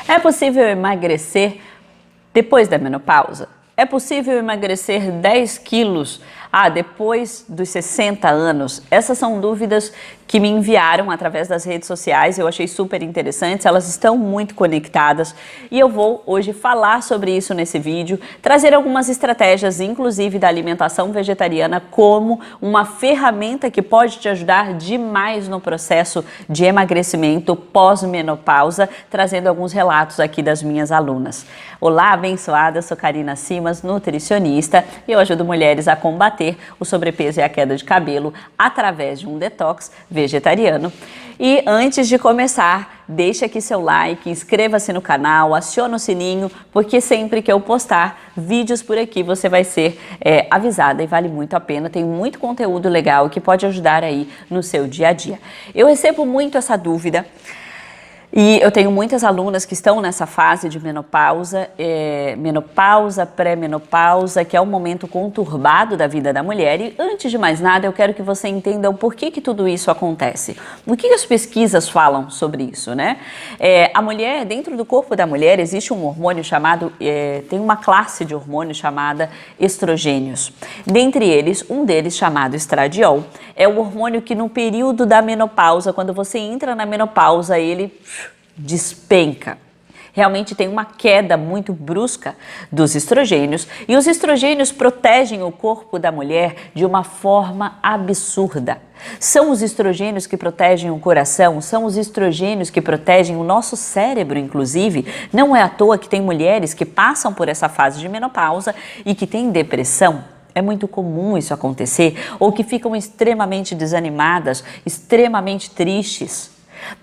É possível emagrecer depois da menopausa? É possível emagrecer 10 quilos depois dos 60 anos? Essas são dúvidas que me enviaram através das redes sociais, eu achei super interessantes, elas estão muito conectadas e eu vou hoje falar sobre isso nesse vídeo, trazer algumas estratégias, inclusive da alimentação vegetariana, como uma ferramenta que pode te ajudar demais no processo de emagrecimento pós-menopausa, trazendo alguns relatos aqui das minhas alunas. Olá, abençoada, eu sou Karina Simas, nutricionista, e eu ajudo mulheres a combater o sobrepeso e a queda de cabelo através de um detox vegetariano. E antes de começar, deixe aqui seu like, inscreva-se no canal, acione o sininho, porque sempre que eu postar vídeos por aqui você vai ser avisada e vale muito a pena. Tem muito conteúdo legal que pode ajudar aí no seu dia a dia. Eu recebo muito essa dúvida. E eu tenho muitas alunas que estão nessa fase de menopausa, menopausa, pré-menopausa, que é um momento conturbado da vida da mulher. E antes de mais nada, eu quero que você entenda o porquê que tudo isso acontece. O que as pesquisas falam sobre isso, né? A mulher, dentro do corpo da mulher, existe um hormônio chamado, tem uma classe de hormônios chamada estrogênios. Dentre eles, um deles chamado estradiol, é o hormônio que no período da menopausa, quando você entra na menopausa, ele despenca. Realmente tem uma queda muito brusca dos estrogênios e os estrogênios protegem o corpo da mulher de uma forma absurda. São os estrogênios que protegem o coração, são os estrogênios que protegem o nosso cérebro, inclusive. Não é à toa que tem mulheres que passam por essa fase de menopausa e que têm depressão. É muito comum isso acontecer, ou que ficam extremamente desanimadas, extremamente tristes,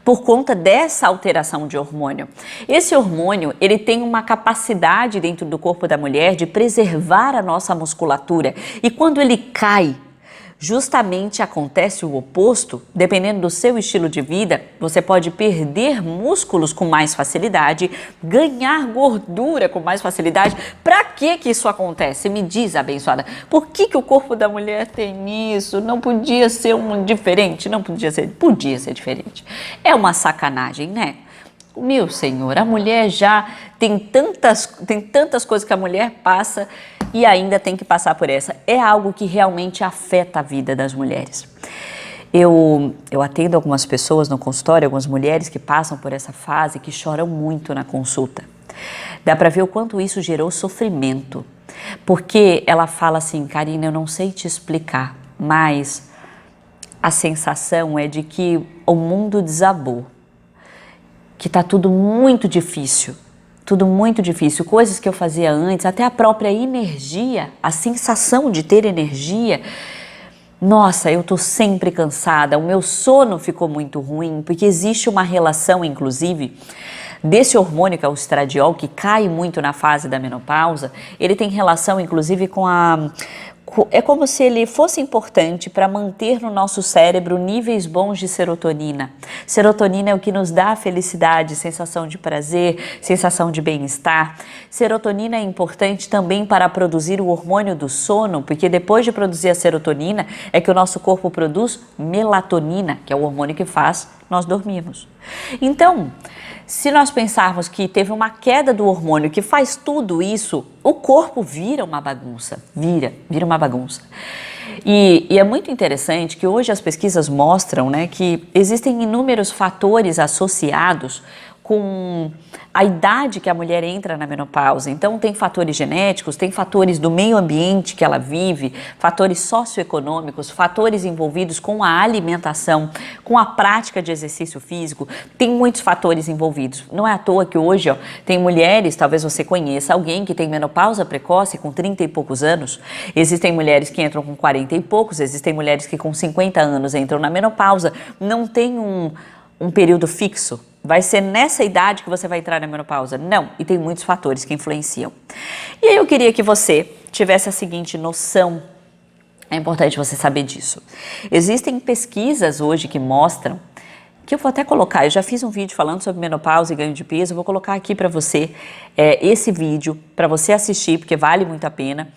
por conta dessa alteração de hormônio. Esse hormônio, ele tem uma capacidade dentro do corpo da mulher de preservar a nossa musculatura. E quando ele cai, justamente acontece o oposto. Dependendo do seu estilo de vida, você pode perder músculos com mais facilidade, ganhar gordura com mais facilidade. Para que isso acontece? Me diz, abençoada, por que o corpo da mulher tem isso? Não podia ser diferente? Não podia ser diferente. É uma sacanagem, né? Meu Senhor, a mulher já tem tantas coisas que a mulher passa e ainda tem que passar por essa. É algo que realmente afeta a vida das mulheres. Eu atendo algumas pessoas no consultório, algumas mulheres que passam por essa fase, que choram muito na consulta. Dá para ver o quanto isso gerou sofrimento. Porque ela fala assim, Karina, eu não sei te explicar, mas a sensação é de que o mundo desabou. Que tá tudo muito difícil, coisas que eu fazia antes, até a própria energia, a sensação de ter energia. Nossa, eu tô sempre cansada, o meu sono ficou muito ruim, porque existe uma relação, inclusive, desse hormônio que é o estradiol, que cai muito na fase da menopausa. Ele tem relação, inclusive, é como se ele fosse importante para manter no nosso cérebro níveis bons de serotonina. Serotonina é o que nos dá a felicidade, sensação de prazer, sensação de bem-estar. Serotonina é importante também para produzir o hormônio do sono, porque depois de produzir a serotonina é que o nosso corpo produz melatonina, que é o hormônio que faz nós dormirmos. Então, se nós pensarmos que teve uma queda do hormônio que faz tudo isso, o corpo vira uma bagunça, vira uma bagunça. E é muito interessante que hoje as pesquisas mostram, né, que existem inúmeros fatores associados com a idade que a mulher entra na menopausa. Então tem fatores genéticos, tem fatores do meio ambiente que ela vive, fatores socioeconômicos, fatores envolvidos com a alimentação, com a prática de exercício físico, tem muitos fatores envolvidos. Não é à toa que hoje tem mulheres, talvez você conheça alguém que tem menopausa precoce com 30 e poucos anos, existem mulheres que entram com 40 e poucos, existem mulheres que com 50 anos entram na menopausa, não tem um período fixo. Vai ser nessa idade que você vai entrar na menopausa? Não, e tem muitos fatores que influenciam. E aí eu queria que você tivesse a seguinte noção, é importante você saber disso. Existem pesquisas hoje que mostram, que eu vou até colocar, eu já fiz um vídeo falando sobre menopausa e ganho de peso, eu vou colocar aqui para você esse vídeo, para você assistir, porque vale muito a pena.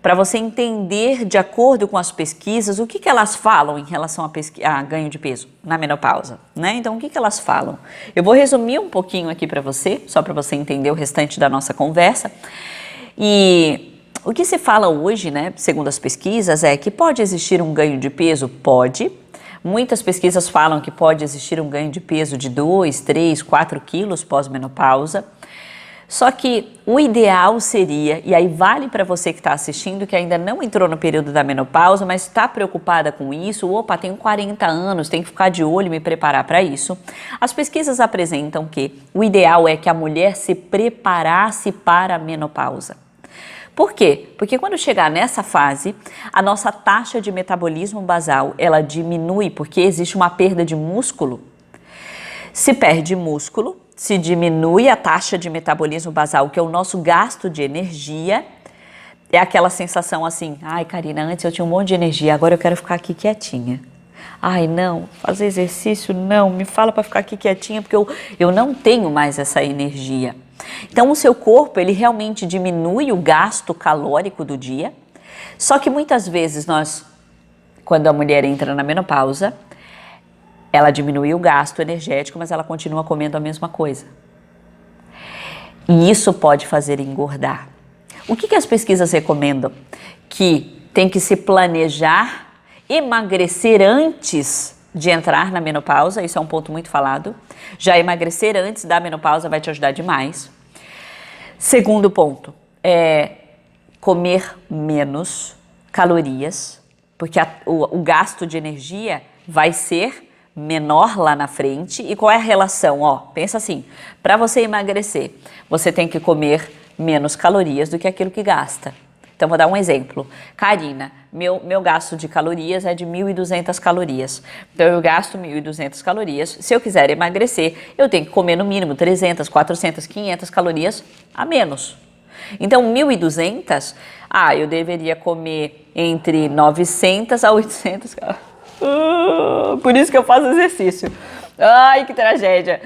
para você entender, de acordo com as pesquisas, o que elas falam em relação a ganho de peso na menopausa, né? Então, o que elas falam? Eu vou resumir um pouquinho aqui para você, só para você entender o restante da nossa conversa. E o que se fala hoje, né, segundo as pesquisas, é que pode existir um ganho de peso? Pode. Muitas pesquisas falam que pode existir um ganho de peso de 2, 3, 4 quilos pós-menopausa. Só que o ideal seria, e aí vale para você que está assistindo, que ainda não entrou no período da menopausa, mas está preocupada com isso, opa, tenho 40 anos, tenho que ficar de olho e me preparar para isso. As pesquisas apresentam que o ideal é que a mulher se preparasse para a menopausa. Por quê? Porque quando chegar nessa fase, a nossa taxa de metabolismo basal, ela diminui porque existe uma perda de músculo. Se perde músculo, se diminui a taxa de metabolismo basal, que é o nosso gasto de energia, é aquela sensação assim, ai Karina, antes eu tinha um monte de energia, agora eu quero ficar aqui quietinha. Ai não, fazer exercício não, me fala para ficar aqui quietinha porque eu não tenho mais essa energia. Então o seu corpo, ele realmente diminui o gasto calórico do dia, só que muitas vezes quando a mulher entra na menopausa, ela diminui o gasto energético, mas ela continua comendo a mesma coisa. E isso pode fazer engordar. O que as pesquisas recomendam? Que tem que se planejar, emagrecer antes de entrar na menopausa, isso é um ponto muito falado. Já emagrecer antes da menopausa vai te ajudar demais. Segundo ponto, é comer menos calorias, porque o gasto de energia vai ser menor lá na frente. E qual é a relação? Pensa assim, para você emagrecer, você tem que comer menos calorias do que aquilo que gasta. Então, vou dar um exemplo. Karina, meu gasto de calorias é de 1.200 calorias. Então, eu gasto 1.200 calorias. Se eu quiser emagrecer, eu tenho que comer no mínimo 300, 400, 500 calorias a menos. Então, 1.200, eu deveria comer entre 900 a 800 calorias. Por isso que eu faço exercício. Ai, que tragédia.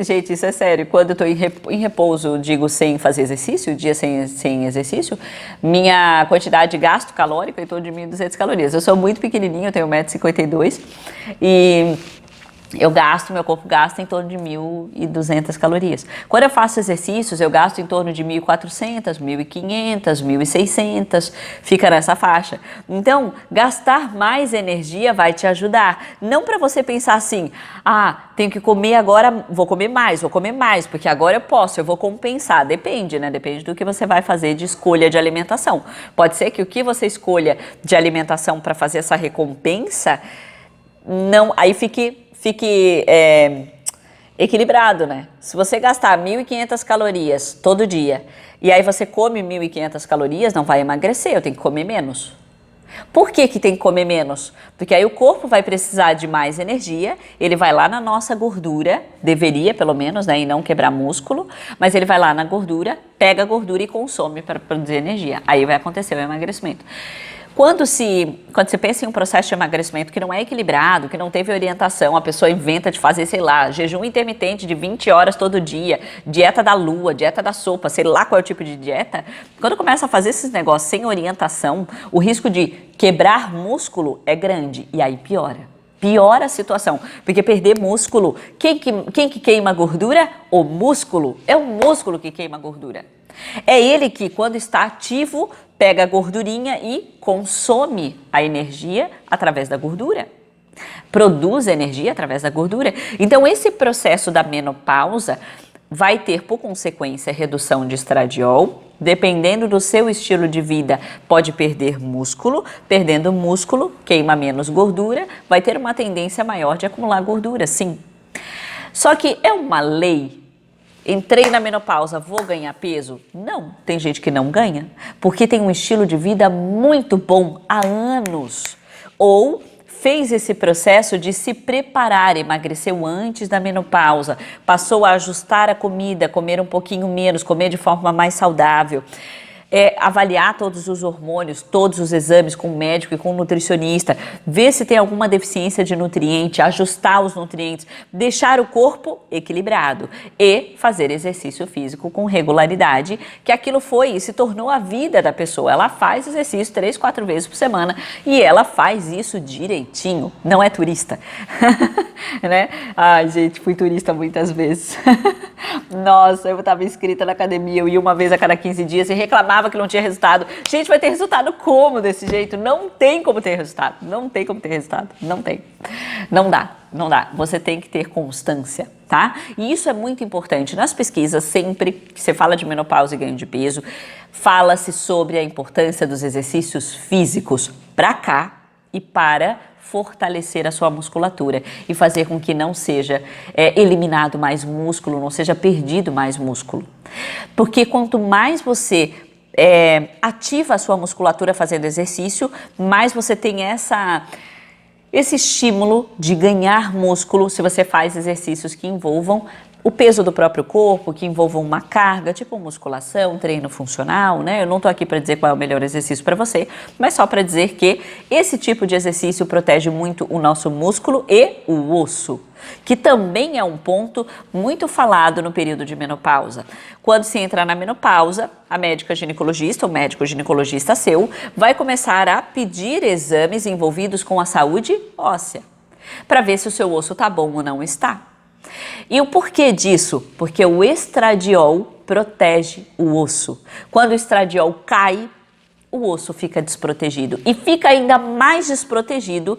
Gente, isso é sério. Quando eu tô em repouso, digo sem fazer exercício, dia sem exercício, minha quantidade de gasto calórico é em torno de 1.200 calorias. Eu sou muito pequenininha, eu tenho 1,52 m e meu corpo gasta em torno de 1.200 calorias. Quando eu faço exercícios, eu gasto em torno de 1.400, 1.500, 1.600, fica nessa faixa. Então, gastar mais energia vai te ajudar. Não para você pensar assim, tenho que comer agora, vou comer mais, porque agora eu posso, eu vou compensar. Depende, né? Depende do que você vai fazer de escolha de alimentação. Pode ser que o que você escolha de alimentação para fazer essa recompensa, aí fique equilibrado, né? Se você gastar 1.500 calorias todo dia e aí você come 1.500 calorias, não vai emagrecer, eu tenho que comer menos. Por que tem que comer menos? Porque aí o corpo vai precisar de mais energia, ele vai lá na nossa gordura, deveria pelo menos, né, e não quebrar músculo, mas ele vai lá na gordura, pega a gordura e consome para produzir energia. Aí vai acontecer o emagrecimento. Quando você pensa em um processo de emagrecimento que não é equilibrado, que não teve orientação, a pessoa inventa de fazer, sei lá, jejum intermitente de 20 horas todo dia, dieta da lua, dieta da sopa, sei lá qual é o tipo de dieta, quando começa a fazer esses negócios sem orientação, o risco de quebrar músculo é grande e aí piora a situação, porque perder músculo, quem que queima gordura? O músculo, é o músculo que queima gordura. É ele que, quando está ativo, pega a gordurinha e consome a energia através da gordura. Produz energia através da gordura. Então, esse processo da menopausa vai ter, por consequência, redução de estradiol. Dependendo do seu estilo de vida, pode perder músculo. Perdendo músculo, queima menos gordura, vai ter uma tendência maior de acumular gordura, sim. Só que é uma lei. Entrei na menopausa, vou ganhar peso? Não, tem gente que não ganha, porque tem um estilo de vida muito bom há anos. Ou fez esse processo de se preparar, emagreceu antes da menopausa, passou a ajustar a comida, comer um pouquinho menos, comer de forma mais saudável. avaliar todos os hormônios, todos os exames com o médico e com o nutricionista, ver se tem alguma deficiência de nutriente, ajustar os nutrientes, deixar o corpo equilibrado e fazer exercício físico com regularidade, que aquilo foi e se tornou a vida da pessoa. Ela faz exercício 3, 4 vezes por semana e ela faz isso direitinho, não é turista, né? Ai, gente, fui turista muitas vezes. Nossa, eu estava inscrita na academia, eu ia uma vez a cada 15 dias e reclamava que não tinha resultado. Gente, vai ter resultado como desse jeito? Não tem como ter resultado, não tem como ter resultado, não tem. Não dá, não dá. Você tem que ter constância, tá? E isso é muito importante. Nas pesquisas, sempre que você fala de menopausa e ganho de peso, fala-se sobre a importância dos exercícios físicos para cá e para fortalecer a sua musculatura e fazer com que não seja eliminado mais músculo, não seja perdido mais músculo. Porque quanto mais você ativa a sua musculatura fazendo exercício, mais você tem esse estímulo de ganhar músculo se você faz exercícios que envolvam o peso do próprio corpo, que envolvam uma carga, tipo musculação, treino funcional, né? Eu não tô aqui para dizer qual é o melhor exercício para você, mas só para dizer que esse tipo de exercício protege muito o nosso músculo e o osso, que também é um ponto muito falado no período de menopausa. Quando se entra na menopausa, a médica ginecologista, ou médico ginecologista seu, vai começar a pedir exames envolvidos com a saúde óssea, para ver se o seu osso tá bom ou não está. E o porquê disso? Porque o estradiol protege o osso. Quando o estradiol cai, o osso fica desprotegido. E fica ainda mais desprotegido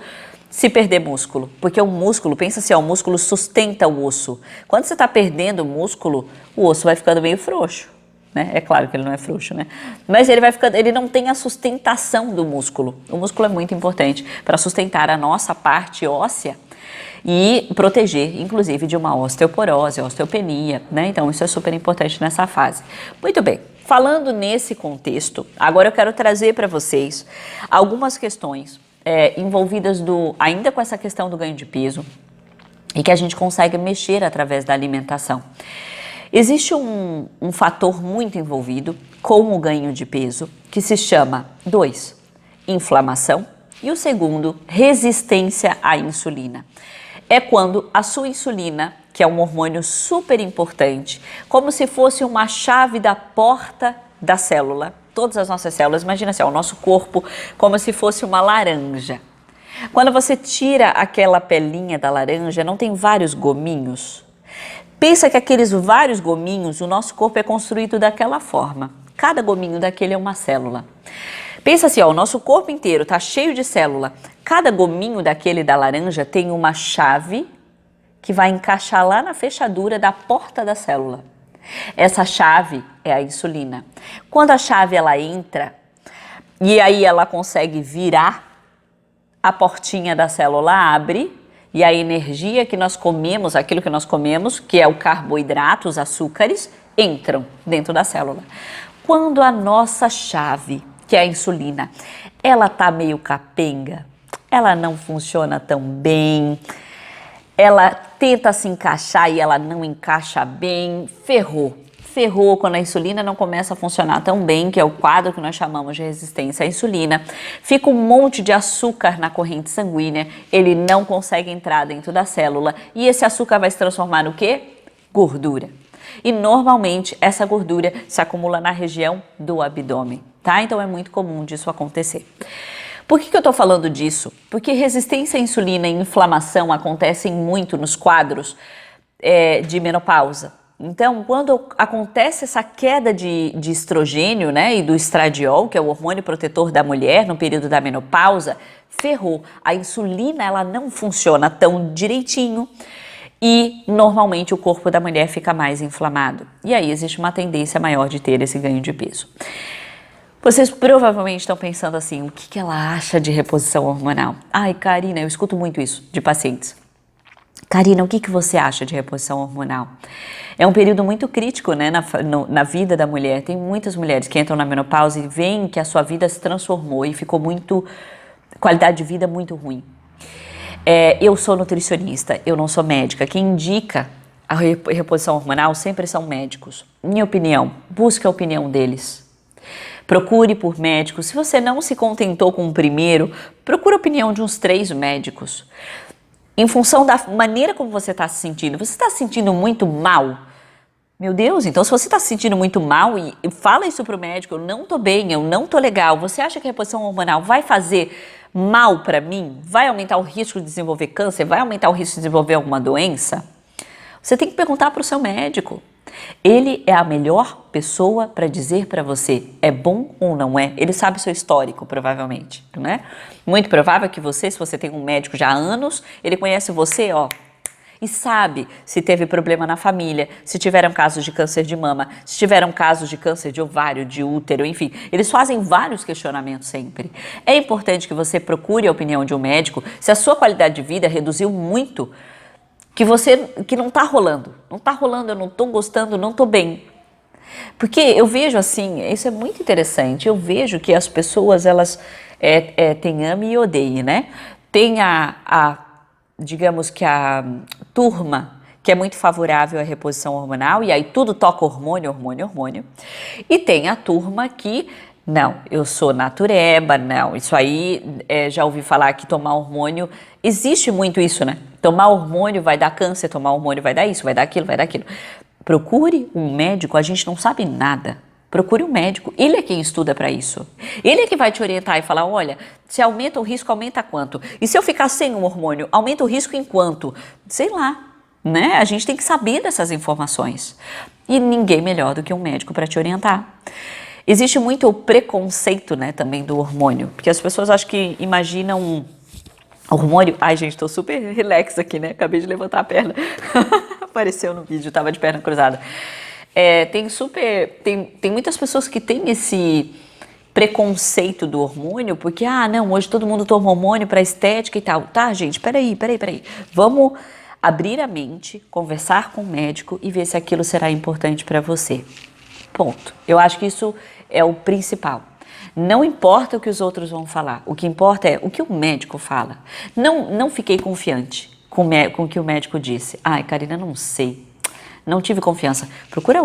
se perder músculo. Porque o músculo, pensa assim, o músculo sustenta o osso. Quando você está perdendo músculo, o osso vai ficando meio frouxo, né? É claro que ele não é frouxo, né? Mas ele não tem a sustentação do músculo. O músculo é muito importante para sustentar a nossa parte óssea e proteger, inclusive, de uma osteoporose, osteopenia, né? Então, isso é super importante nessa fase. Muito bem, falando nesse contexto, agora eu quero trazer para vocês algumas questões envolvidas ainda com essa questão do ganho de peso e que a gente consegue mexer através da alimentação. Existe um fator muito envolvido com o ganho de peso que se chama 2, inflamação, e o segundo, resistência à insulina. É quando a sua insulina, que é um hormônio super importante, como se fosse uma chave da porta da célula, todas as nossas células, imagina assim, o nosso corpo como se fosse uma laranja. Quando você tira aquela pelinha da laranja, não tem vários gominhos? Pensa que aqueles vários gominhos, o nosso corpo é construído daquela forma. Cada gominho daquele é uma célula. Pensa assim, o nosso corpo inteiro está cheio de célula. Cada gominho daquele da laranja tem uma chave que vai encaixar lá na fechadura da porta da célula. Essa chave é a insulina. Quando a chave ela entra e aí ela consegue virar, a portinha da célula abre e a energia que nós comemos, aquilo que nós comemos, que é o carboidrato, os açúcares, entram dentro da célula. Quando a nossa chave, que é a insulina, ela tá meio capenga, ela não funciona tão bem, ela tenta se encaixar e ela não encaixa bem, ferrou. Ferrou quando a insulina não começa a funcionar tão bem, que é o quadro que nós chamamos de resistência à insulina. Fica um monte de açúcar na corrente sanguínea, ele não consegue entrar dentro da célula e esse açúcar vai se transformar no quê? Gordura. E normalmente essa gordura se acumula na região do abdômen, tá? Então é muito comum disso acontecer. Por que eu estou falando disso? Porque resistência à insulina e inflamação acontecem muito nos quadros de menopausa. Então, quando acontece essa queda de estrogênio, né, e do estradiol, que é o hormônio protetor da mulher no período da menopausa, ferrou. A insulina ela não funciona tão direitinho e normalmente o corpo da mulher fica mais inflamado. E aí existe uma tendência maior de ter esse ganho de peso. Vocês provavelmente estão pensando assim, o que ela acha de reposição hormonal? Ai, Karina, eu escuto muito isso de pacientes. Karina, o que você acha de reposição hormonal? É um período muito crítico, né, na vida da mulher. Tem muitas mulheres que entram na menopausa e veem que a sua vida se transformou e ficou qualidade de vida muito ruim. Eu sou nutricionista, eu não sou médica. Quem indica a reposição hormonal sempre são médicos. Minha opinião, busque a opinião deles. Procure por médicos. Se você não se contentou com o primeiro, procure a opinião de uns 3 médicos. Em função da maneira como você está se sentindo. Você está se sentindo muito mal? Meu Deus, então se você está se sentindo muito mal e fala isso para o médico, eu não tô bem, eu não tô legal, você acha que a reposição hormonal vai fazer mal para mim? Vai aumentar o risco de desenvolver câncer? Vai aumentar o risco de desenvolver alguma doença? Você tem que perguntar para o seu médico. Ele é a melhor pessoa para dizer para você, é bom ou não é? Ele sabe o seu histórico, provavelmente, né? Muito provável que você, se você tem um médico já há anos, ele conhece você, ó, e sabe se teve problema na família, se tiveram casos de câncer de mama, se tiveram casos de câncer de ovário, de útero, enfim. Eles fazem vários questionamentos sempre. É importante que você procure a opinião de um médico se a sua qualidade de vida reduziu muito, que não tá rolando, eu não tô gostando, não tô bem. Porque eu vejo assim, isso é muito interessante, eu vejo que as pessoas, elas têm ame e odeie, né? Tem digamos que a turma que é muito favorável à reposição hormonal, e aí tudo toca hormônio, hormônio, hormônio. E tem a turma que, não, eu sou natureba, não, isso aí, já ouvi falar que tomar hormônio, existe muito isso, né? Tomar hormônio vai dar câncer, tomar hormônio vai dar isso, vai dar aquilo, vai dar aquilo. Procure um médico, a gente não sabe nada. Procure um médico, ele é quem estuda para isso. Ele é que vai te orientar e falar, olha, se aumenta o risco, aumenta quanto? E se eu ficar sem um hormônio, aumenta o risco em quanto? Sei lá, né? A gente tem que saber dessas informações. E ninguém melhor do que um médico para te orientar. Existe muito o preconceito, né, também do hormônio, porque as pessoas acham que imaginam hormônio. Ai, gente, tô super relax aqui, né? Acabei de levantar a perna. Apareceu no vídeo, tava de perna cruzada. Tem muitas pessoas que têm esse preconceito do hormônio, porque, não, hoje todo mundo toma hormônio para estética e tal. Tá, gente, peraí. Vamos abrir a mente, conversar com o médico e ver se aquilo será importante para você. Ponto. Eu acho que isso é o principal. Não importa o que os outros vão falar, o que importa é o que o médico fala. Não fiquei confiante com o que o médico disse. Ai, Karina, não sei. Não tive confiança. Procura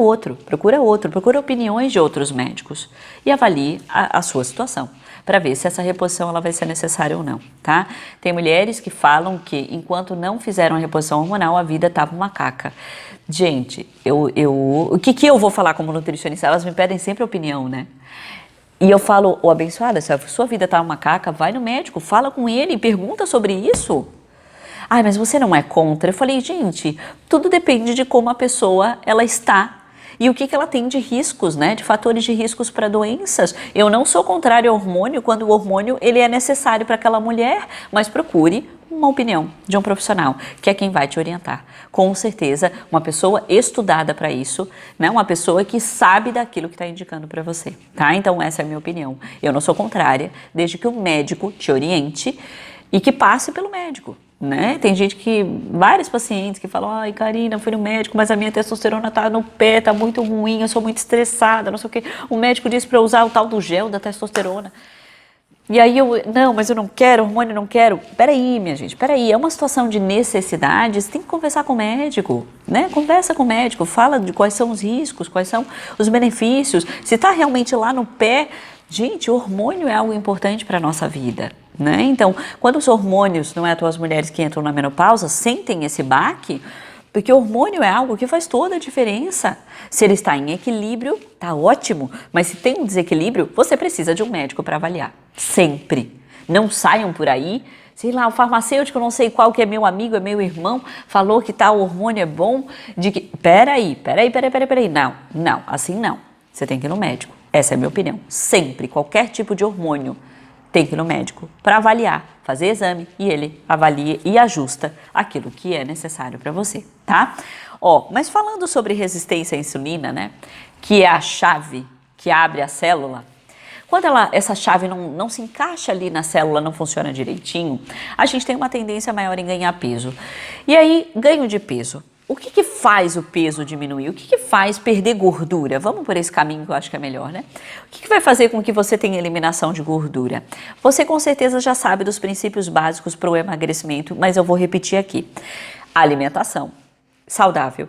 opiniões de outros médicos e avalie a sua situação para ver se essa reposição ela vai ser necessária ou não, tá? Tem mulheres que falam que enquanto não fizeram a reposição hormonal, a vida estava uma caca. Gente, o que eu vou falar como nutricionista? Elas me pedem sempre opinião, né? E eu falo, abençoada, se a sua vida tá uma caca, vai no médico, fala com ele, pergunta sobre isso. Ai, mas você não é contra? Eu falei, gente, tudo depende de como a pessoa ela está e o que ela tem de riscos, né? De fatores de riscos para doenças. Eu não sou contrário ao hormônio quando o hormônio ele é necessário para aquela mulher, mas procure uma opinião de um profissional, que é quem vai te orientar. Com certeza, uma pessoa estudada para isso, né? Uma pessoa que sabe daquilo que está indicando para você, tá? Então essa é a minha opinião. Eu não sou contrária, desde que o médico te oriente e que passe pelo médico. Né? Tem vários pacientes que falam, ai, Karina, fui no médico, mas a minha testosterona tá no pé, tá muito ruim, eu sou muito estressada, não sei o quê. O médico disse para eu usar o tal do gel da testosterona. E aí não, mas eu não quero, hormônio não quero. Peraí, minha gente, é uma situação de necessidade, você tem que conversar com o médico, né? Conversa com o médico, fala de quais são os riscos, quais são os benefícios. Se tá realmente lá no pé, gente, o hormônio é algo importante para a nossa vida. Né? Então, quando os hormônios, não é à toa as mulheres que entram na menopausa, sentem esse baque, porque o hormônio é algo que faz toda a diferença. Se ele está em equilíbrio, tá ótimo, mas se tem um desequilíbrio, você precisa de um médico para avaliar, sempre. Não saiam por aí, sei lá, o farmacêutico, não sei qual que é meu amigo, é meu irmão, falou que tal hormônio é bom, peraí, não, assim não, você tem que ir no médico, essa é a minha opinião, sempre, qualquer tipo de hormônio, tem que ir no médico para avaliar, fazer exame e ele avalia e ajusta aquilo que é necessário para você, tá? Mas falando sobre resistência à insulina, né, que é a chave que abre a célula, quando essa chave não se encaixa ali na célula, não funciona direitinho, a gente tem uma tendência maior em ganhar peso. E aí, ganho de peso. O que faz o peso diminuir? O que faz perder gordura? Vamos por esse caminho que eu acho que é melhor, né? O que vai fazer com que você tenha eliminação de gordura? Você com certeza já sabe dos princípios básicos para o emagrecimento, mas eu vou repetir aqui. Alimentação saudável.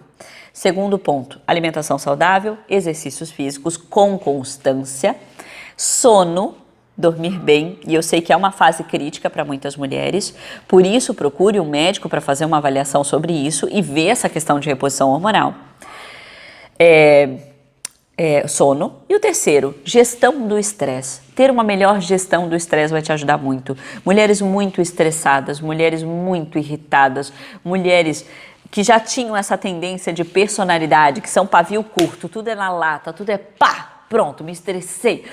Segundo ponto, alimentação saudável, exercícios físicos com constância. Sono, dormir bem, e eu sei que é uma fase crítica para muitas mulheres, por isso procure um médico para fazer uma avaliação sobre isso e ver essa questão de reposição hormonal. Sono. E o terceiro, gestão do estresse. Ter uma melhor gestão do estresse vai te ajudar muito. Mulheres muito estressadas, mulheres muito irritadas, mulheres que já tinham essa tendência de personalidade, que são pavio curto, tudo é na lata, tudo é pá, pronto, me estressei.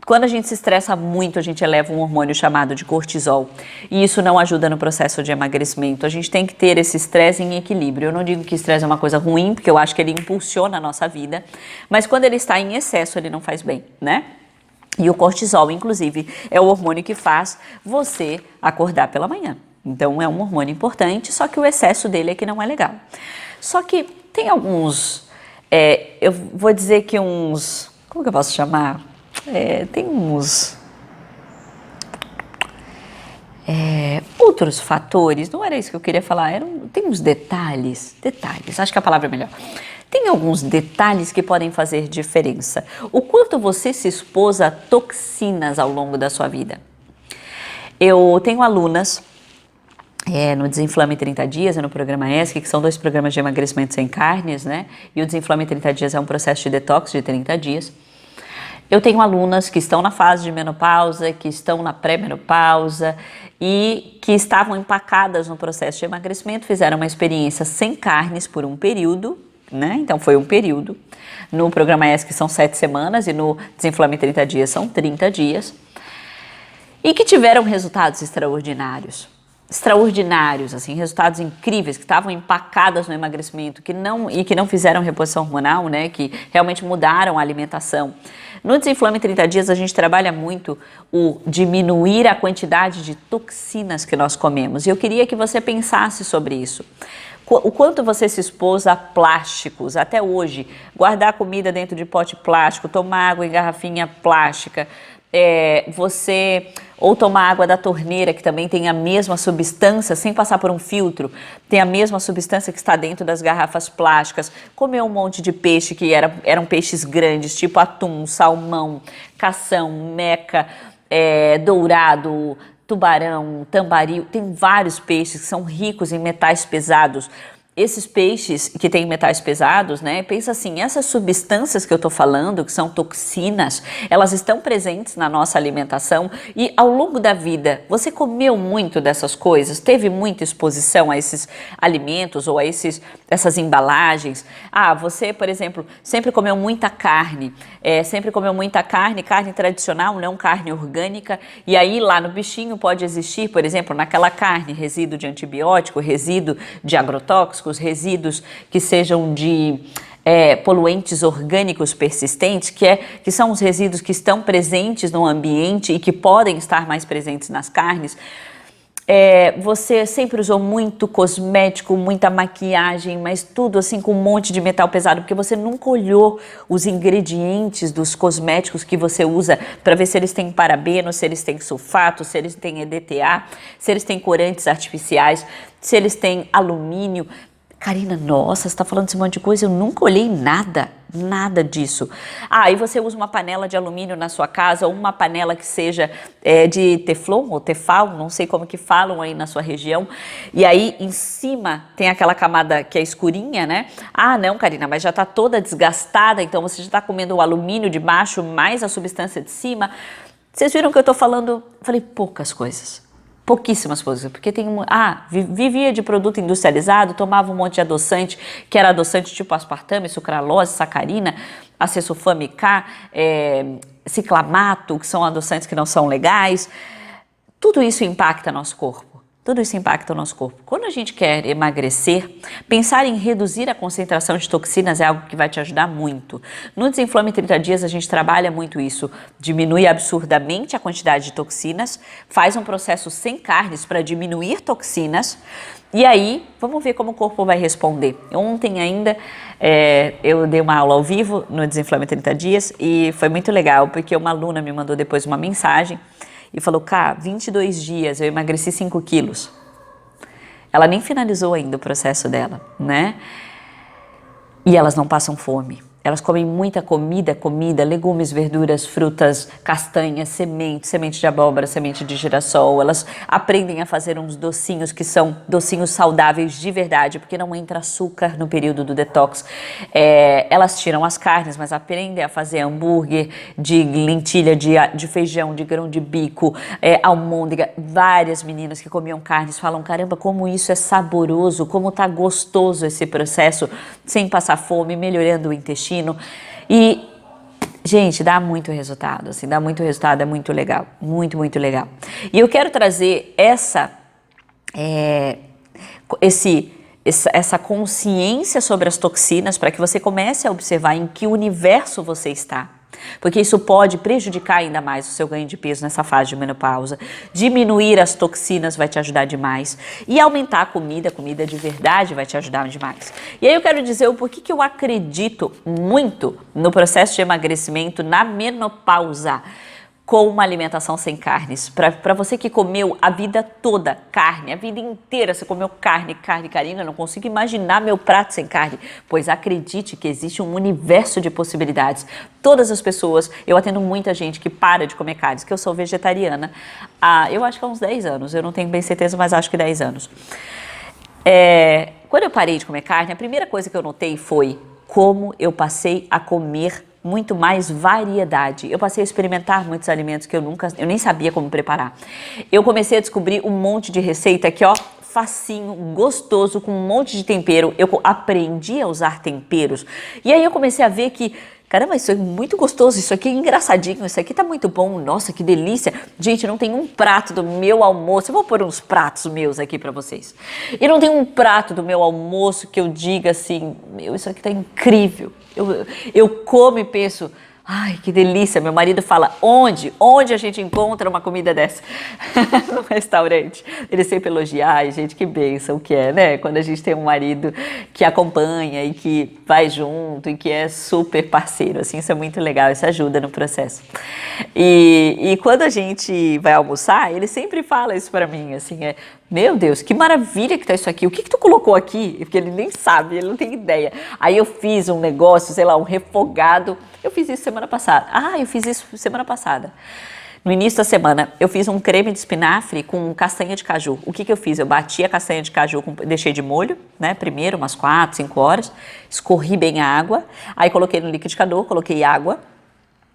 Quando a gente se estressa muito, a gente eleva um hormônio chamado de cortisol. E isso não ajuda no processo de emagrecimento. A gente tem que ter esse estresse em equilíbrio. Eu não digo que estresse é uma coisa ruim, porque eu acho que ele impulsiona a nossa vida. Mas quando ele está em excesso, ele não faz bem, né? E o cortisol, inclusive, é o hormônio que faz você acordar pela manhã. Então, é um hormônio importante, só que o excesso dele é que não é legal. Só que tem alguns, eu vou dizer que uns, como que eu posso chamar? Tem uns outros fatores, não era isso que eu queria falar, tem uns detalhes, acho que a palavra é melhor. Tem alguns detalhes que podem fazer diferença. O quanto você se expôs a toxinas ao longo da sua vida. Eu tenho alunas no Desinflame em 30 Dias e no programa ESC, que são 2 programas de emagrecimento sem carnes, né? E o Desinflame em 30 Dias é um processo de detox de 30 dias. Eu tenho alunas que estão na fase de menopausa, que estão na pré-menopausa e que estavam empacadas no processo de emagrecimento, fizeram uma experiência sem carnes por um período, né? Então foi um período. No programa ESC são 7 semanas e no Desinflame em 30 Dias são 30 dias. E que tiveram resultados extraordinários. Assim, resultados incríveis, que estavam empacadas no emagrecimento, que não fizeram reposição hormonal, né, que realmente mudaram a alimentação. No Desinflame em 30 Dias, a gente trabalha muito o diminuir a quantidade de toxinas que nós comemos. E eu queria que você pensasse sobre isso. O quanto você se expôs a plásticos, até hoje, guardar comida dentro de pote plástico, tomar água em garrafinha plástica, ou tomar água da torneira, que também tem a mesma substância, sem passar por um filtro, tem a mesma substância que está dentro das garrafas plásticas, comer um monte de peixe que eram peixes grandes, tipo atum, salmão, cação, meca, dourado, tubarão, tambari, tem vários peixes que são ricos em metais pesados. Esses peixes que têm metais pesados, né? Pensa assim, essas substâncias que eu tô falando, que são toxinas, elas estão presentes na nossa alimentação e ao longo da vida, você comeu muito dessas coisas? Teve muita exposição a esses alimentos ou a essas embalagens? Você, por exemplo, sempre comeu muita carne, carne tradicional, não carne orgânica, e aí lá no bichinho pode existir, por exemplo, naquela carne, resíduo de antibiótico, resíduo de agrotóxico, resíduos que sejam de poluentes orgânicos persistentes, que são os resíduos que estão presentes no ambiente e que podem estar mais presentes nas carnes. Você sempre usou muito cosmético, muita maquiagem, mas tudo assim com um monte de metal pesado, porque você nunca olhou os ingredientes dos cosméticos que você usa para ver se eles têm parabeno, se eles têm sulfato, se eles têm EDTA, se eles têm corantes artificiais, se eles têm alumínio. Karina, nossa, você está falando esse monte de coisa, eu nunca olhei nada disso. E você usa uma panela de alumínio na sua casa, ou uma panela que seja de teflon ou tefal, não sei como que falam aí na sua região, e aí em cima tem aquela camada que é escurinha, né? Não, Karina, mas já está toda desgastada, então você já está comendo o alumínio de baixo mais a substância de cima. Vocês viram que eu estou falando, falei poucas coisas. Pouquíssimas coisas, porque vivia de produto industrializado, tomava um monte de adoçante, que era adoçante tipo aspartame, sucralose, sacarina, acesulfame K, ciclamato, que são adoçantes que não são legais. Tudo isso impacta nosso corpo. Quando a gente quer emagrecer, pensar em reduzir a concentração de toxinas é algo que vai te ajudar muito. No Desinflame em 30 Dias, a gente trabalha muito isso. Diminui absurdamente a quantidade de toxinas, faz um processo sem carnes para diminuir toxinas e aí vamos ver como o corpo vai responder. Ontem ainda eu dei uma aula ao vivo no Desinflame em 30 Dias e foi muito legal, porque uma aluna me mandou depois uma mensagem e falou, 22 dias, eu emagreci 5 quilos. Ela nem finalizou ainda o processo dela, né? E elas não passam fome. Elas comem muita comida, legumes, verduras, frutas, castanhas, semente de abóbora, semente de girassol. Elas aprendem a fazer uns docinhos que são docinhos saudáveis de verdade, porque não entra açúcar no período do detox. Elas tiram as carnes, mas aprendem a fazer hambúrguer de lentilha, de feijão, de grão de bico, almôndega. Várias meninas que comiam carnes falam, caramba, como isso é saboroso, como tá gostoso esse processo, sem passar fome, melhorando o intestino. E, gente, dá muito resultado, assim, dá muito resultado, é muito legal, muito, muito legal. E eu quero trazer essa consciência sobre as toxinas para que você comece a observar em que universo você está. Porque isso pode prejudicar ainda mais o seu ganho de peso nessa fase de menopausa. Diminuir as toxinas vai te ajudar demais. E aumentar a comida de verdade vai te ajudar demais. E aí eu quero dizer o porquê que eu acredito muito no processo de emagrecimento na menopausa com uma alimentação sem carnes. Para você que comeu a vida toda carne, a vida inteira você comeu carne, Karina, eu não consigo imaginar meu prato sem carne. Pois acredite que existe um universo de possibilidades. Todas as pessoas, eu atendo muita gente que para de comer carnes, que eu sou vegetariana eu acho que há uns 10 anos, eu não tenho bem certeza, mas acho que 10 anos. Quando eu parei de comer carne, a primeira coisa que eu notei foi como eu passei a comer muito mais variedade. Eu passei a experimentar muitos alimentos que eu nem sabia como preparar. Eu comecei a descobrir um monte de receita que, facinho, gostoso, com um monte de tempero. Eu aprendi a usar temperos. E aí eu comecei a ver que, caramba, isso é muito gostoso, isso aqui é engraçadinho, isso aqui tá muito bom, nossa, que delícia. Gente, não tem um prato do meu almoço, eu vou pôr uns pratos meus aqui pra vocês. E não tem um prato do meu almoço que eu diga assim, meu, isso aqui tá incrível. Eu como e penso, ai, que delícia. Meu marido fala, onde a gente encontra uma comida dessa? No restaurante. Ele sempre elogia, ai, gente, que bênção que é, né? Quando a gente tem um marido que acompanha e que vai junto e que é super parceiro, assim, isso é muito legal, isso ajuda no processo. E quando a gente vai almoçar, ele sempre fala isso pra mim, assim, meu Deus, que maravilha que tá isso aqui. O que tu colocou aqui? Porque ele nem sabe, ele não tem ideia. Aí eu fiz um negócio, sei lá, um refogado. Eu fiz isso semana passada. Eu fiz isso semana passada. No início da semana, eu fiz um creme de espinafre com castanha de caju. O que eu fiz? Eu bati a castanha de caju, deixei de molho, né? Primeiro, umas 4, 5 horas. Escorri bem a água. Aí coloquei no liquidificador, coloquei água.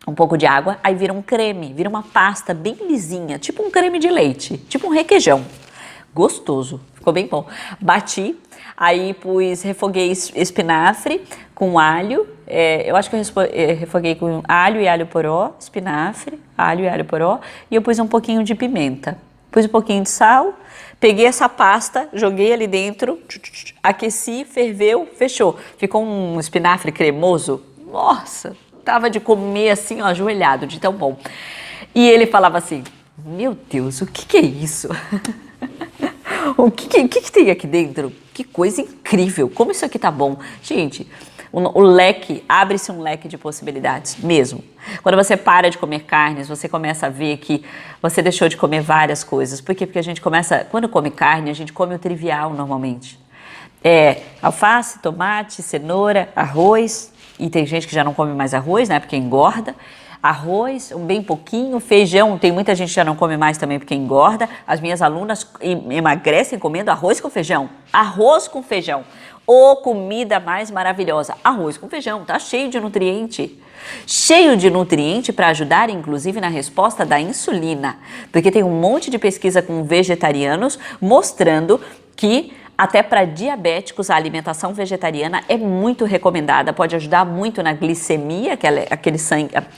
Um pouco de água. Aí vira um creme, vira uma pasta bem lisinha. Tipo um creme de leite, tipo um requeijão. Gostoso, ficou bem bom. Bati, aí refoguei espinafre com alho, eu acho que eu refoguei com alho e alho poró, espinafre, alho e alho poró, e eu pus um pouquinho de pimenta, pus um pouquinho de sal, peguei essa pasta, joguei ali dentro, aqueci, ferveu, fechou. Ficou um espinafre cremoso, nossa, tava de comer assim, ajoelhado, de tão bom. E ele falava assim, meu Deus, o que é isso? O que tem aqui dentro? Que coisa incrível, como isso aqui tá bom. Gente, abre-se um leque de possibilidades, mesmo. Quando você para de comer carnes, você começa a ver que você deixou de comer várias coisas. Por quê? Porque a gente quando come carne, a gente come o trivial normalmente. Alface, tomate, cenoura, arroz, e tem gente que já não come mais arroz, né, porque engorda. Arroz, bem pouquinho, feijão, tem muita gente que já não come mais também porque engorda. As minhas alunas emagrecem comendo arroz com feijão. Arroz com feijão. Ô, comida mais maravilhosa. Arroz com feijão, tá cheio de nutriente. Cheio de nutriente para ajudar, inclusive, na resposta da insulina. Porque tem um monte de pesquisa com vegetarianos mostrando que até para diabéticos, a alimentação vegetariana é muito recomendada, pode ajudar muito na glicemia,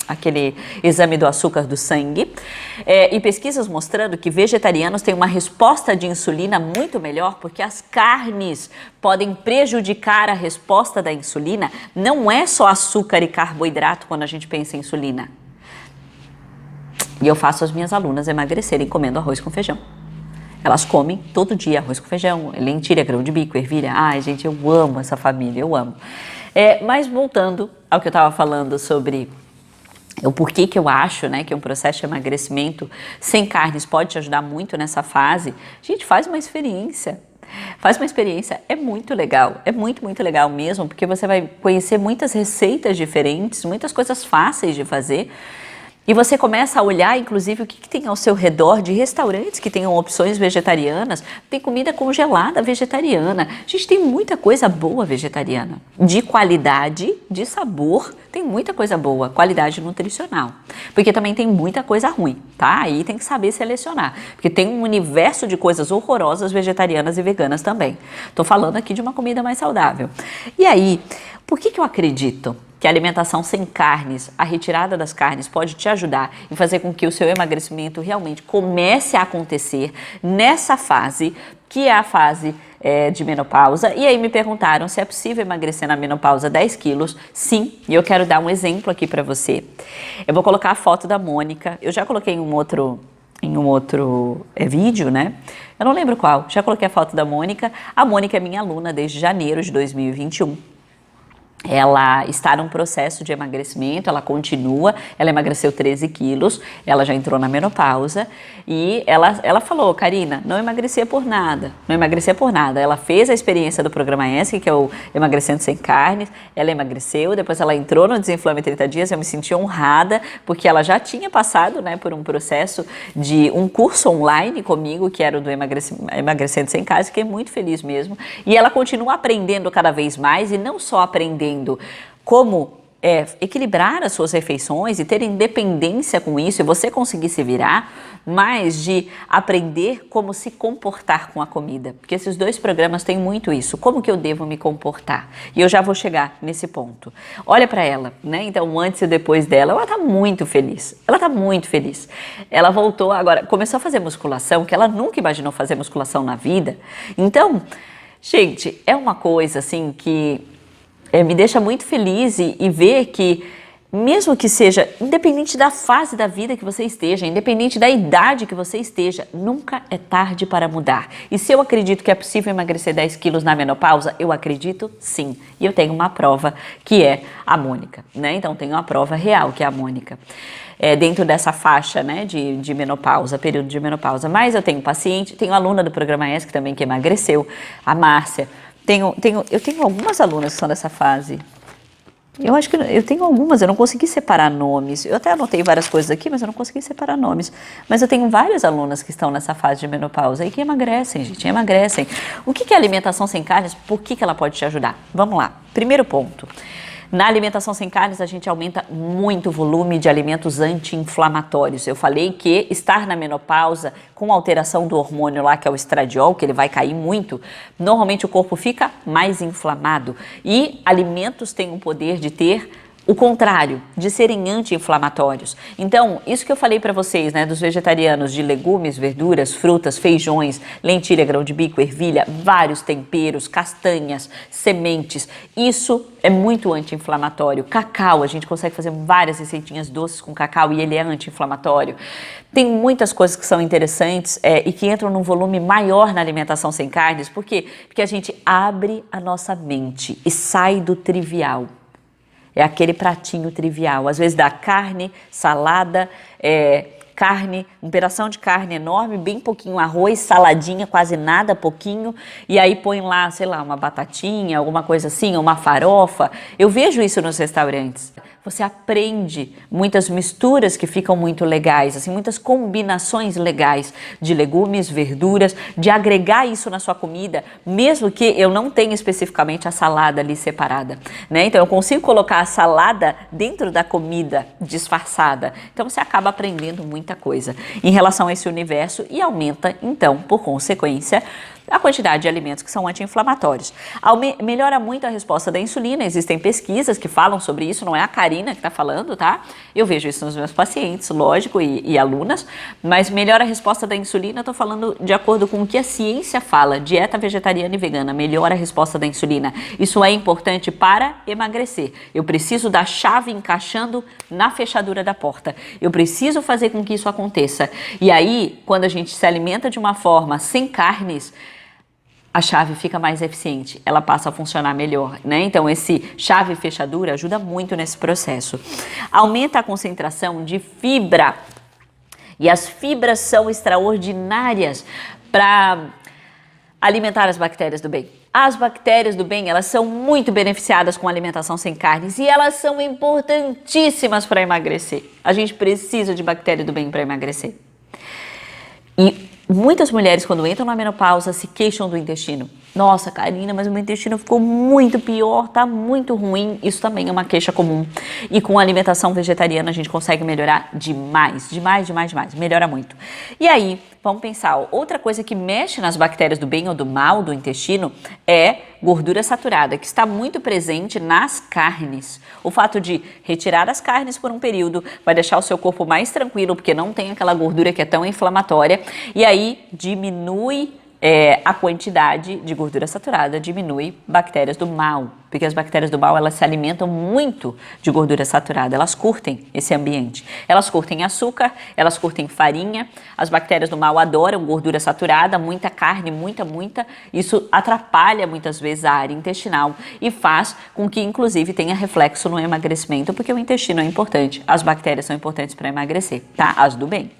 aquele exame do açúcar do sangue. E pesquisas mostrando que vegetarianos têm uma resposta de insulina muito melhor, porque as carnes podem prejudicar a resposta da insulina. Não é só açúcar e carboidrato quando a gente pensa em insulina. E eu faço as minhas alunas emagrecerem comendo arroz com feijão. Elas comem todo dia arroz com feijão, lentilha, grão de bico, ervilha. Ai, gente, eu amo essa família, eu amo. Mas voltando ao que eu estava falando sobre o porquê que eu acho, né, que um processo de emagrecimento sem carnes pode te ajudar muito nessa fase. Gente, faz uma experiência. Faz uma experiência, é muito legal, é muito, muito legal mesmo, porque você vai conhecer muitas receitas diferentes, muitas coisas fáceis de fazer. E você começa a olhar, inclusive, o que tem ao seu redor de restaurantes que tenham opções vegetarianas. Tem comida congelada vegetariana. A gente tem muita coisa boa vegetariana. De qualidade, de sabor, tem muita coisa boa. Qualidade nutricional. Porque também tem muita coisa ruim, tá? Aí tem que saber selecionar. Porque tem um universo de coisas horrorosas vegetarianas e veganas também. Tô falando aqui de uma comida mais saudável. E aí, por que eu acredito que a alimentação sem carnes, a retirada das carnes, pode te ajudar em fazer com que o seu emagrecimento realmente comece a acontecer nessa fase, que é a fase de menopausa? E aí me perguntaram se é possível emagrecer na menopausa 10 quilos. Sim, e eu quero dar um exemplo aqui para você. Eu vou colocar a foto da Mônica, eu já coloquei em um outro vídeo, né? Eu não lembro qual, já coloquei a foto da Mônica. A Mônica é minha aluna desde janeiro de 2021. Ela está num processo de emagrecimento, ela continua, ela emagreceu 13 quilos, ela já entrou na menopausa e ela falou, Karina, não emagrecia por nada, não emagrecia por nada. Ela fez a experiência do programa ESC, que é o Emagrecendo Sem Carnes, ela emagreceu, depois ela entrou no Desinflame 30 Dias, eu me senti honrada, porque ela já tinha passado, né, por um processo de um curso online comigo, que era o do Emagrecendo Sem Carnes, fiquei muito feliz mesmo, e ela continua aprendendo cada vez mais, e não só aprendendo como equilibrar as suas refeições e ter independência com isso e você conseguir se virar, mas de aprender como se comportar com a comida. Porque esses dois programas têm muito isso. Como que eu devo me comportar? E eu já vou chegar nesse ponto. Olha para ela, né? Então, antes e depois dela, ela tá muito feliz. Ela tá muito feliz. Ela voltou agora, começou a fazer musculação, que ela nunca imaginou fazer musculação na vida. Então, gente, é uma coisa assim que me deixa muito feliz e ver que, mesmo que seja, independente da fase da vida que você esteja, independente da idade que você esteja, nunca é tarde para mudar. E se eu acredito que é possível emagrecer 10 quilos na menopausa, eu acredito sim. E eu tenho uma prova que é a Mônica, né? Então, tenho uma prova real que é a Mônica. Dentro dessa faixa, né, de menopausa, período de menopausa. Mas eu tenho paciente, tenho aluna do programa ESC também que emagreceu, a Márcia. Eu tenho algumas alunas que são dessa fase. Eu acho que eu tenho algumas, eu não consegui separar nomes. Eu até anotei várias coisas aqui, mas eu não consegui separar nomes. Mas eu tenho várias alunas que estão nessa fase de menopausa e que emagrecem, gente, emagrecem. O que é alimentação sem carnes? Por que ela pode te ajudar? Vamos lá. Primeiro ponto. Na alimentação sem carnes, a gente aumenta muito o volume de alimentos anti-inflamatórios. Eu falei que estar na menopausa com alteração do hormônio lá, que é o estradiol, que ele vai cair muito, normalmente o corpo fica mais inflamado. E alimentos têm o poder de ter o contrário, de serem anti-inflamatórios. Então, isso que eu falei para vocês, né, dos vegetarianos, de legumes, verduras, frutas, feijões, lentilha, grão de bico, ervilha, vários temperos, castanhas, sementes, isso é muito anti-inflamatório. Cacau, a gente consegue fazer várias receitinhas doces com cacau e ele é anti-inflamatório. Tem muitas coisas que são interessantes e que entram num volume maior na alimentação sem carnes. Por quê? Porque a gente abre a nossa mente e sai do trivial. É aquele pratinho trivial, às vezes dá carne, salada, carne, um pedação de carne enorme, bem pouquinho arroz, saladinha, quase nada, pouquinho, e aí põe lá, sei lá, uma batatinha, alguma coisa assim, uma farofa. Eu vejo isso nos restaurantes. Você aprende muitas misturas que ficam muito legais, assim, muitas combinações legais de legumes, verduras, de agregar isso na sua comida, mesmo que eu não tenha especificamente a salada ali separada, né? Então eu consigo colocar a salada dentro da comida disfarçada. Então você acaba aprendendo muita coisa em relação a esse universo e aumenta, então, por consequência, a quantidade de alimentos que são anti-inflamatórios. Melhora muito a resposta da insulina, existem pesquisas que falam sobre isso, não é a Karina que está falando, tá? Eu vejo isso nos meus pacientes, lógico, e alunas, mas melhora a resposta da insulina, eu tô falando de acordo com o que a ciência fala, dieta vegetariana e vegana, melhora a resposta da insulina. Isso é importante para emagrecer. Eu preciso da chave encaixando na fechadura da porta. Eu preciso fazer com que isso aconteça. E aí, quando a gente se alimenta de uma forma sem carnes, a chave fica mais eficiente, ela passa a funcionar melhor, né? Então, esse chave e fechadura ajuda muito nesse processo. Aumenta a concentração de fibra. E as fibras são extraordinárias para alimentar as bactérias do bem. As bactérias do bem, elas são muito beneficiadas com alimentação sem carnes e elas são importantíssimas para emagrecer. A gente precisa de bactéria do bem para emagrecer. E muitas mulheres, quando entram na menopausa, se queixam do intestino. Nossa, Karina, mas o meu intestino ficou muito pior, tá muito ruim. Isso também é uma queixa comum. E com a alimentação vegetariana a gente consegue melhorar demais, demais, demais, demais. Melhora muito. E aí, vamos pensar, ó, outra coisa que mexe nas bactérias do bem ou do mal do intestino é gordura saturada, que está muito presente nas carnes. O fato de retirar as carnes por um período vai deixar o seu corpo mais tranquilo, porque não tem aquela gordura que é tão inflamatória. E aí diminui a quantidade de gordura saturada, diminui bactérias do mal, porque as bactérias do mal, elas se alimentam muito de gordura saturada, elas curtem esse ambiente, elas curtem açúcar, elas curtem farinha, as bactérias do mal adoram gordura saturada, muita carne, muita, isso atrapalha muitas vezes a área intestinal e faz com que inclusive tenha reflexo no emagrecimento, porque o intestino é importante, as bactérias são importantes para emagrecer, tá? As do bem.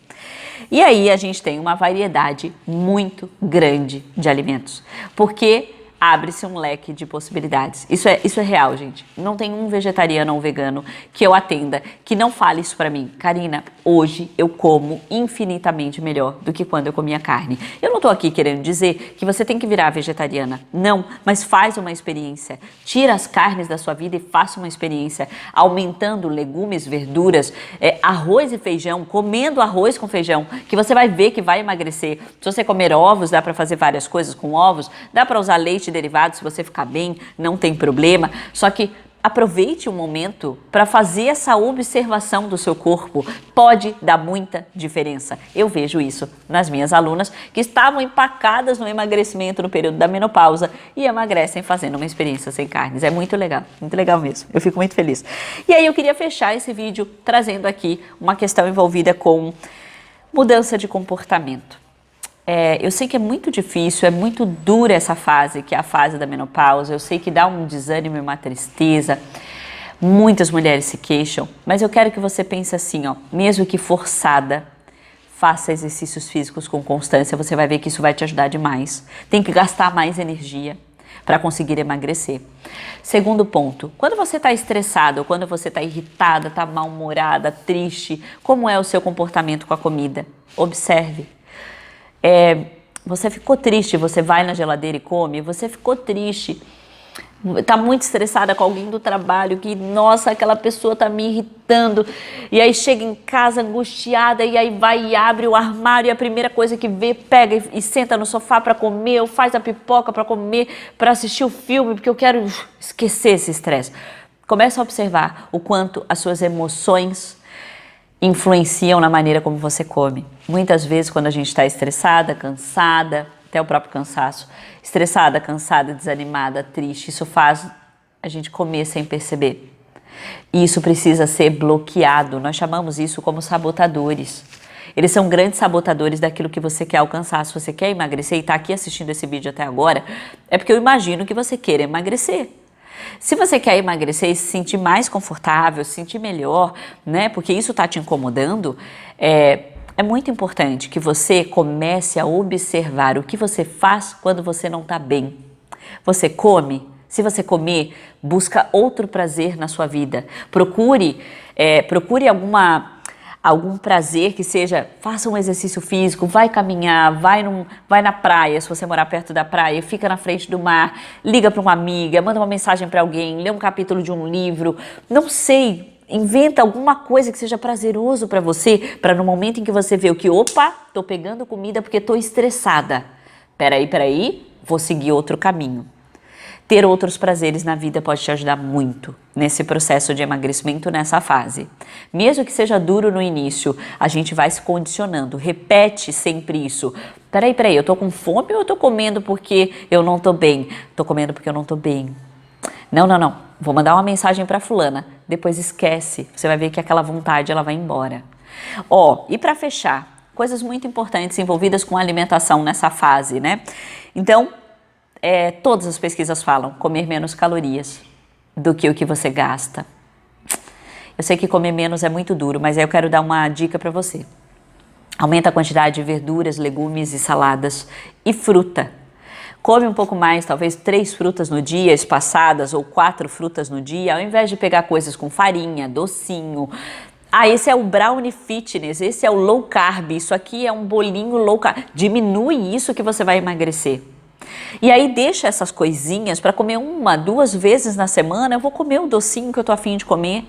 E aí a gente tem uma variedade muito grande de alimentos, porque abre-se um leque de possibilidades. Isso é real, gente. Não tem um vegetariano ou vegano que eu atenda que não fale isso pra mim. Karina, hoje eu como infinitamente melhor do que quando eu comia carne. Eu não tô aqui querendo dizer que você tem que virar vegetariana. Não, mas faz uma experiência. Tira as carnes da sua vida e faça uma experiência aumentando legumes, verduras, arroz e feijão, comendo arroz com feijão, que você vai ver que vai emagrecer. Se você comer ovos, dá pra fazer várias coisas com ovos, dá pra usar leite derivado, se você ficar bem, não tem problema. Só que aproveite o momento para fazer essa observação do seu corpo. Pode dar muita diferença. Eu vejo isso nas minhas alunas que estavam empacadas no emagrecimento no período da menopausa e emagrecem fazendo uma experiência sem carnes. É muito legal mesmo. Eu fico muito feliz. E aí eu queria fechar esse vídeo trazendo aqui uma questão envolvida com mudança de comportamento. Eu sei que é muito difícil, é muito dura essa fase, que é a fase da menopausa. Eu sei que dá um desânimo e uma tristeza. Muitas mulheres se queixam, mas eu quero que você pense assim, ó, mesmo que forçada, faça exercícios físicos com constância, você vai ver que isso vai te ajudar demais. Tem que gastar mais energia para conseguir emagrecer. Segundo ponto, quando você está estressada, ou quando você está irritada, está mal-humorada, triste, como é o seu comportamento com a comida? Observe. Você ficou triste, você vai na geladeira e come, você ficou triste, tá muito estressada com alguém do trabalho, que nossa, aquela pessoa tá me irritando, e aí chega em casa angustiada, e aí vai e abre o armário, e a primeira coisa que vê, pega e senta no sofá para comer, ou faz a pipoca para comer, para assistir o filme, porque eu quero esquecer esse estresse. Comece a observar o quanto as suas emoções influenciam na maneira como você come. Muitas vezes quando a gente está estressada, cansada, até o próprio cansaço, estressada, cansada, desanimada, triste, isso faz a gente comer sem perceber. E isso precisa ser bloqueado. Nós chamamos isso como sabotadores. Eles são grandes sabotadores daquilo que você quer alcançar. Se você quer emagrecer e está aqui assistindo esse vídeo até agora, é porque eu imagino que você queira emagrecer. Se você quer emagrecer e se sentir mais confortável, se sentir melhor, né, porque isso está te incomodando, é muito importante que você comece a observar o que você faz quando você não está bem. Você come? Se você comer, busca outro prazer na sua vida. Procure algum prazer que seja, faça um exercício físico, vai caminhar, vai na praia, se você morar perto da praia, fica na frente do mar, liga para uma amiga, manda uma mensagem para alguém, lê um capítulo de um livro, não sei, inventa alguma coisa que seja prazeroso para você, para no momento em que você vê o que, opa, tô pegando comida porque tô estressada. Peraí, vou seguir outro caminho. Ter outros prazeres na vida pode te ajudar muito nesse processo de emagrecimento, nessa fase. Mesmo que seja duro no início, a gente vai se condicionando. Repete sempre isso. Peraí, eu tô com fome ou eu tô comendo porque eu não tô bem? Tô comendo porque eu não tô bem. Não. Vou mandar uma mensagem pra fulana. Depois esquece. Você vai ver que aquela vontade, ela vai embora. E pra fechar, coisas muito importantes envolvidas com a alimentação nessa fase, né? Então, todas as pesquisas falam comer menos calorias do que o que você gasta. Eu sei que comer menos é muito duro, mas aí eu quero dar uma dica para você. Aumenta a quantidade de verduras, legumes e saladas e fruta. Come um pouco mais, talvez 3 frutas no dia, espaçadas, ou 4 frutas no dia, ao invés de pegar coisas com farinha, docinho. Ah, esse é o brownie fitness, esse é o low carb, isso aqui é um bolinho low carb. Diminui isso que você vai emagrecer. E aí deixa essas coisinhas para comer 1, 2 vezes na semana. Eu vou comer o docinho que eu tô afim de comer.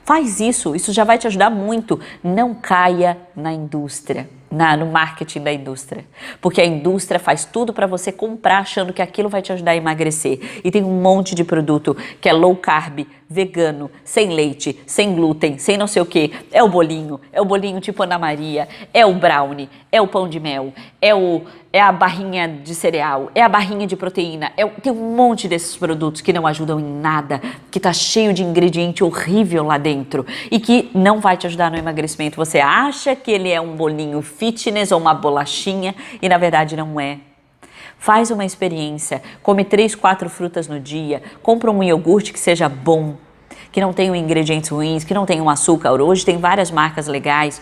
Faz isso já vai te ajudar muito. Não caia na indústria, no marketing da indústria. Porque a indústria faz tudo para você comprar achando que aquilo vai te ajudar a emagrecer. E tem um monte de produto que é low carb, vegano, sem leite, sem glúten, sem não sei o que. É o bolinho tipo Ana Maria, é o brownie, é o pão de mel, é a barrinha de cereal, é a barrinha de proteína. Tem um monte desses produtos que não ajudam em nada, que tá cheio de ingrediente horrível lá dentro e que não vai te ajudar no emagrecimento. Você acha que ele é um bolinho fitness ou uma bolachinha e na verdade não é. Faz uma experiência, come 3, 4 frutas no dia, compra um iogurte que seja bom, que não tenha ingredientes ruins, que não tenha um açúcar. Hoje tem várias marcas legais.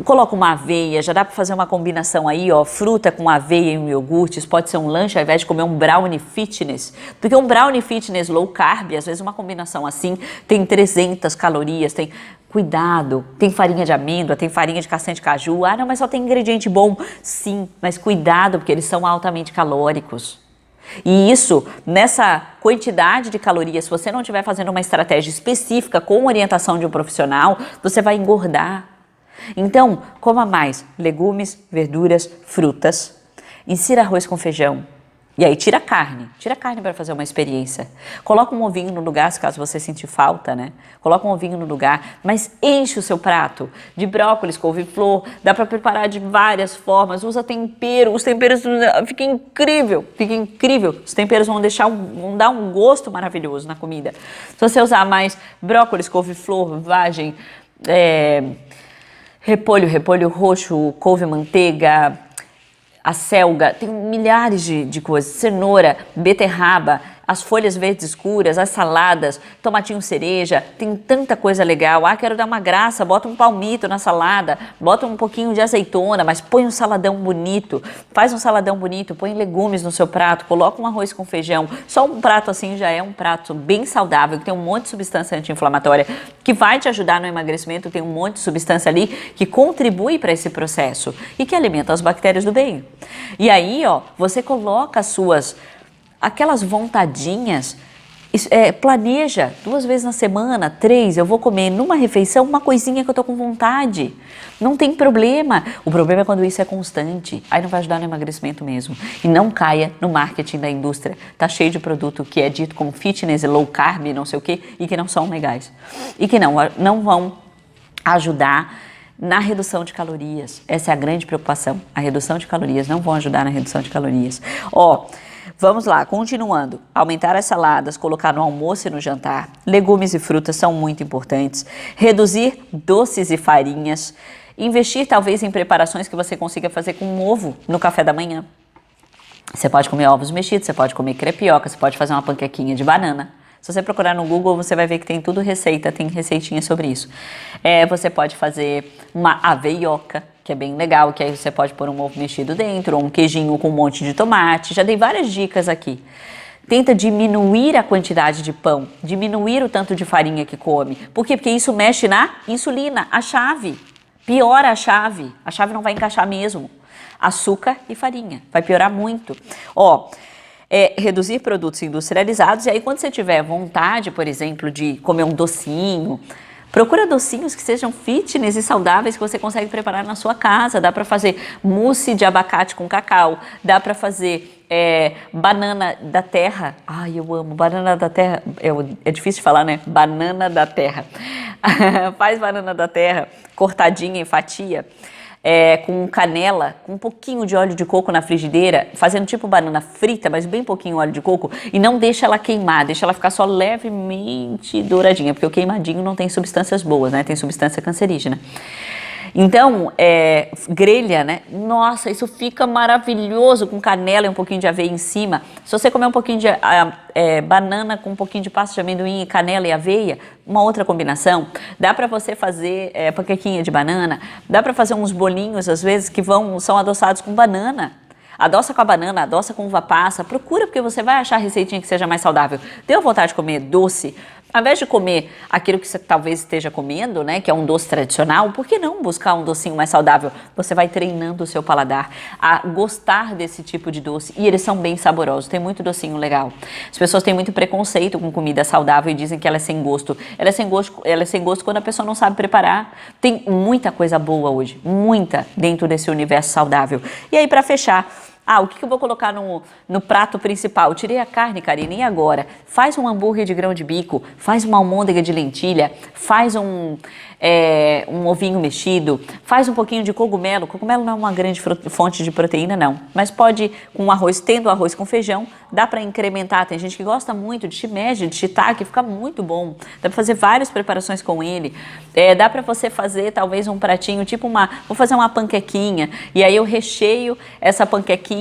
Coloca uma aveia, já dá para fazer uma combinação aí, ó, fruta com aveia e um iogurte. Isso pode ser um lanche ao invés de comer um brownie fitness. Porque um brownie fitness low carb, às vezes uma combinação assim, tem 300 calorias, tem... Cuidado, tem farinha de amêndoa, tem farinha de castanha de caju. Ah, não, mas só tem ingrediente bom. Sim, mas cuidado, porque eles são altamente calóricos. E isso, nessa quantidade de calorias, se você não estiver fazendo uma estratégia específica com orientação de um profissional, você vai engordar. Então, coma mais legumes, verduras, frutas. Insira arroz com feijão. E aí tira a carne para fazer uma experiência. Coloca um ovinho no lugar, se caso você sentir falta, né? Coloca um ovinho no lugar, mas enche o seu prato de brócolis, couve-flor. Dá para preparar de várias formas. Usa tempero, os temperos fica incrível, fica incrível. Os temperos vão dar um gosto maravilhoso na comida. Se você usar mais brócolis, couve-flor, vagem, repolho roxo, couve-manteiga, a selga, tem milhares de coisas, cenoura, beterraba, as folhas verdes escuras, as saladas, tomatinho cereja, tem tanta coisa legal. Ah, quero dar uma graça, bota um palmito na salada, bota um pouquinho de azeitona, mas põe um saladão bonito, faz um saladão bonito, põe legumes no seu prato, coloca um arroz com feijão. Só um prato assim já é um prato bem saudável, que tem um monte de substância anti-inflamatória, que vai te ajudar no emagrecimento, tem um monte de substância ali que contribui para esse processo e que alimenta as bactérias do bem. E aí, ó, você coloca aquelas vontadinhas, planeja 2 vezes na semana, 3, eu vou comer numa refeição uma coisinha que eu tô com vontade. Não tem problema. O problema é quando isso é constante. Aí não vai ajudar no emagrecimento mesmo. E não caia no marketing da indústria. Tá cheio de produto que é dito como fitness, low carb, não sei o quê, e que não são legais. E que não vão ajudar na redução de calorias. Essa é a grande preocupação. A redução de calorias não vão ajudar na redução de calorias. Vamos lá, continuando. Aumentar as saladas, colocar no almoço e no jantar. Legumes e frutas são muito importantes. Reduzir doces e farinhas. Investir talvez em preparações que você consiga fazer com um ovo no café da manhã. Você pode comer ovos mexidos, você pode comer crepioca, você pode fazer uma panquequinha de banana. Se você procurar no Google, você vai ver que tem tudo receita, tem receitinha sobre isso. Você pode fazer uma aveioca, que é bem legal, que aí você pode pôr um ovo mexido dentro, ou um queijinho com um monte de tomate. Já dei várias dicas aqui. Tenta diminuir a quantidade de pão, diminuir o tanto de farinha que come. Por quê? Porque isso mexe na insulina, a chave. Piora a chave não vai encaixar mesmo. Açúcar e farinha, vai piorar muito. Reduzir produtos industrializados, e aí quando você tiver vontade, por exemplo, de comer um docinho, procura docinhos que sejam fitness e saudáveis que você consegue preparar na sua casa. Dá para fazer mousse de abacate com cacau, dá para fazer banana da terra. Ai, eu amo banana da terra, é difícil de falar, né? Banana da terra. Faz banana da terra cortadinha em fatia, com canela, com um pouquinho de óleo de coco na frigideira, fazendo tipo banana frita, mas bem pouquinho óleo de coco, e não deixa ela queimar, deixa ela ficar só levemente douradinha, porque o queimadinho não tem substâncias boas, né? Tem substância cancerígena. Então, grelha, né? Nossa, isso fica maravilhoso com canela e um pouquinho de aveia em cima. Se você comer um pouquinho de banana com um pouquinho de pasta de amendoim, canela e aveia, uma outra combinação. Dá para você fazer panquequinha de banana, dá para fazer uns bolinhos, às vezes, que são adoçados com banana. Adoça com a banana, adoça com uva passa, procura porque você vai achar receitinha que seja mais saudável. Deu vontade de comer doce? Ao invés de comer aquilo que você talvez esteja comendo, né, que é um doce tradicional, por que não buscar um docinho mais saudável? Você vai treinando o seu paladar a gostar desse tipo de doce e eles são bem saborosos, tem muito docinho legal. As pessoas têm muito preconceito com comida saudável e dizem que ela é sem gosto. Ela é sem gosto quando a pessoa não sabe preparar. Tem muita coisa boa hoje, muita dentro desse universo saudável. E aí, para fechar, o que eu vou colocar no prato principal? Eu tirei a carne, Karine, e agora? Faz um hambúrguer de grão de bico, faz uma almôndega de lentilha, faz um ovinho mexido, faz um pouquinho de cogumelo. Cogumelo não é uma grande fonte de proteína, não. Mas pode, com arroz, tendo arroz com feijão, dá para incrementar. Tem gente que gosta muito de shimeji, de shiitake, fica muito bom. Dá para fazer várias preparações com ele. Dá para você fazer talvez um pratinho, tipo vou fazer uma panquequinha, e aí eu recheio essa panquequinha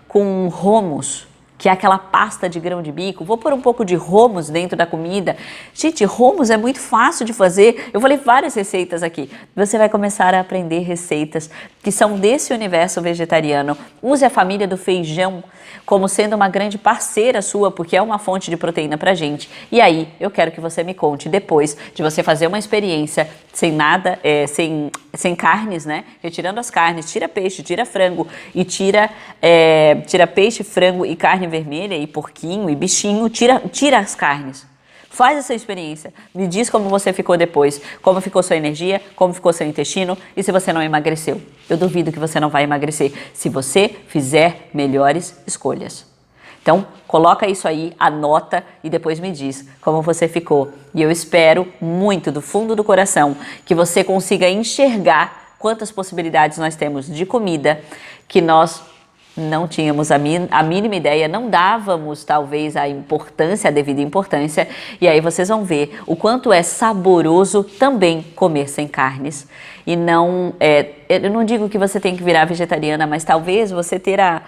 com hummus, que é aquela pasta de grão de bico. Vou pôr um pouco de hummus dentro da comida. Gente, hummus é muito fácil de fazer. Eu falei várias receitas aqui. Você vai começar a aprender receitas que são desse universo vegetariano. Use a família do feijão como sendo uma grande parceira sua, porque é uma fonte de proteína pra gente. E aí, eu quero que você me conte depois de você fazer uma experiência sem nada, sem carnes, né? Retirando as carnes, tira peixe, tira frango e tira peixe, frango e carne vermelha e porquinho e bichinho, tira as carnes. Faz essa experiência, me diz como você ficou depois, como ficou sua energia, como ficou seu intestino e se você não emagreceu. Eu duvido que você não vai emagrecer se você fizer melhores escolhas. Então, coloca isso aí, anota e depois me diz como você ficou. E eu espero muito do fundo do coração que você consiga enxergar quantas possibilidades nós temos de comida que nós não tínhamos a mínima ideia, não dávamos talvez a devida importância, e aí vocês vão ver o quanto é saboroso também comer sem carnes. E não, eu não digo que você tem que virar vegetariana, mas talvez você ter a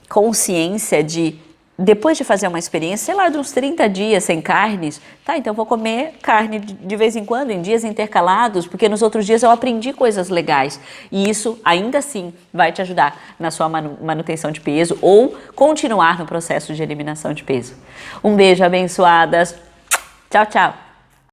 consciência de, depois de fazer uma experiência, sei lá, de uns 30 dias sem carnes, então vou comer carne de vez em quando, em dias intercalados, porque nos outros dias eu aprendi coisas legais. E isso, ainda assim, vai te ajudar na sua manutenção de peso ou continuar no processo de eliminação de peso. Um beijo, abençoadas. Tchau, tchau.